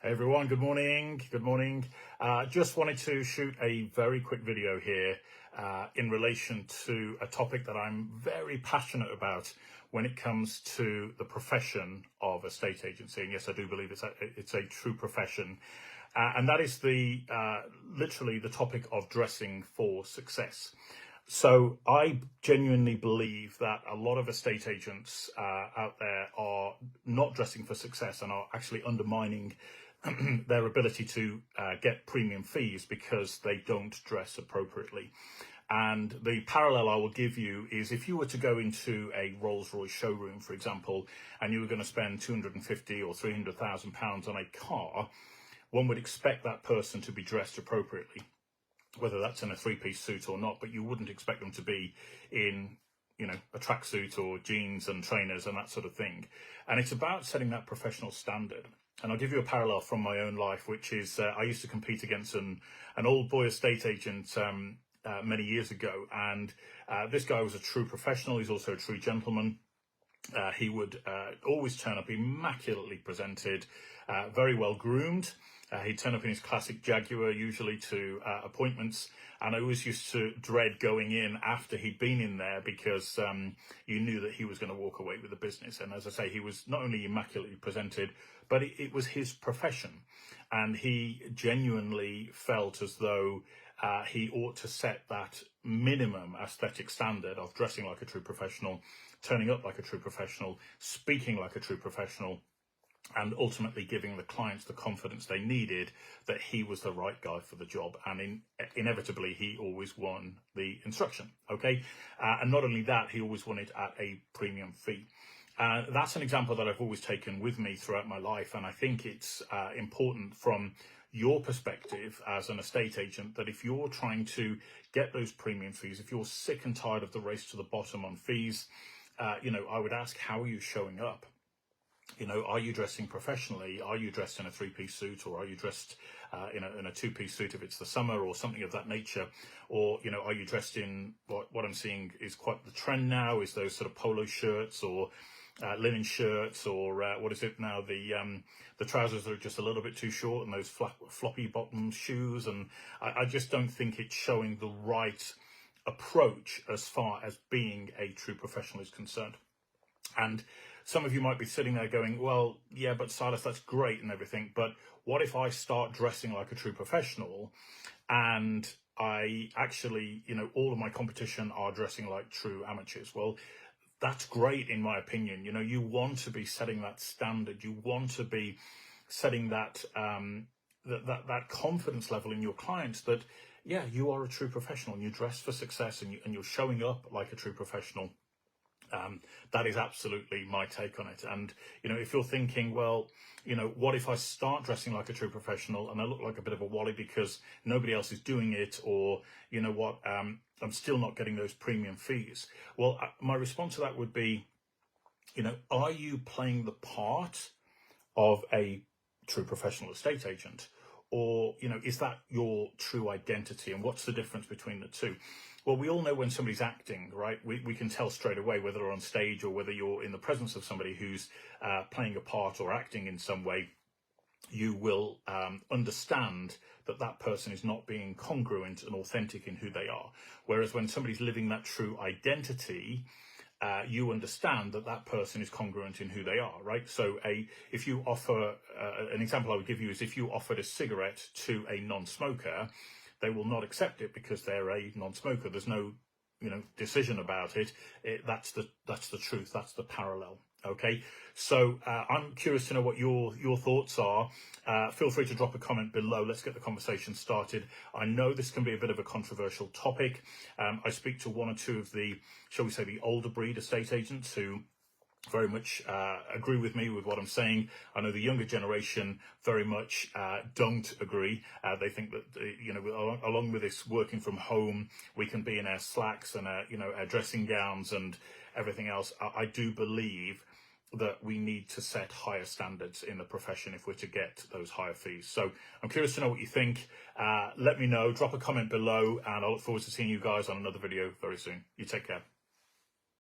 Hey everyone, good morning. Good morning. Just wanted to shoot a very quick video here in relation to a topic that I'm very passionate about when it comes to the profession of estate agency. And yes, I do believe it's a true profession. And that is literally the topic of dressing for success. So I genuinely believe that a lot of estate agents out there are not dressing for success and are actually undermining their ability to get premium fees because they don't dress appropriately. And the parallel I will give you is if you were to go into a Rolls-Royce showroom, for example, and you were going to spend 250 or 300,000 pounds on a car, one would expect that person to be dressed appropriately, whether that's in a three-piece suit or not, but you wouldn't expect them to be in, a tracksuit or jeans and trainers and that sort of thing. And it's about setting that professional standard. And I'll give you a parallel from my own life, which is I used to compete against an old boy estate agent many years ago. And this guy was a true professional. He's also a true gentleman. He would always turn up immaculately presented, very well groomed. He'd turn up in his classic Jaguar, usually to appointments, and I always used to dread going in after he'd been in there because you knew that he was going to walk away with the business. And as I say, he was not only immaculately presented, but it was his profession, and he genuinely felt as though he ought to set that minimum aesthetic standard of dressing like a true professional, turning up like a true professional, speaking like a true professional, and ultimately giving the clients the confidence they needed that he was the right guy for the job. And inevitably, he always won the instruction, okay? And not only that, he always won it at a premium fee. That's an example that I've always taken with me throughout my life, and I think it's important from your perspective as an estate agent that if you're trying to get those premium fees, if you're sick and tired of the race to the bottom on fees, I would ask, how are you showing up? Are you dressing professionally? Are you dressed in a three-piece suit, or are you dressed in a two-piece suit if it's the summer or something of that nature? Or, are you dressed in what I'm seeing is quite the trend now, is those sort of polo shirts or linen shirts, or what is it now, the trousers that are just a little bit too short, and those floppy bottom shoes. And I just don't think it's showing the right approach as far as being a true professional is concerned. And some of you might be sitting there going, well, yeah, but Silas, that's great and everything, but what if I start dressing like a true professional and I actually, all of my competition are dressing like true amateurs? Well, that's great in my opinion. You want to be setting that standard. You want to be setting that that confidence level in your clients that, yeah, you are a true professional and you dress for success and you're showing up like a true professional. That is absolutely my take on it. And, if you're thinking, well, what if I start dressing like a true professional and I look like a bit of a wally because nobody else is doing it, or, I'm still not getting those premium fees? Well, my response to that would be, are you playing the part of a true professional estate agent? Or, is that your true identity? And what's the difference between the two? Well, we all know when somebody's acting, right? We can tell straight away whether they're on stage or whether you're in the presence of somebody who's playing a part or acting in some way. You will understand that that person is not being congruent and authentic in who they are. Whereas when somebody's living that true identity, you understand that that person is congruent in who they are, right? So if you offer, an example I would give you is if you offered a cigarette to a non-smoker, they will not accept it because they're a non-smoker. There's no, decision about it. That's the truth. That's the parallel. Okay. So I'm curious to know what your thoughts are. Feel free to drop a comment below. Let's get the conversation started. I know this can be a bit of a controversial topic. I speak to one or two of the, shall we say, the older breed estate agents who very much agree with me with what I'm saying. I know the younger generation very much don't agree. They think that, along with this working from home, we can be in our slacks and our dressing gowns and everything else. I do believe that we need to set higher standards in the profession if we're to get those higher fees. So I'm curious to know what you think. Let me know, drop a comment below, and I look forward to seeing you guys on another video very soon. You take care.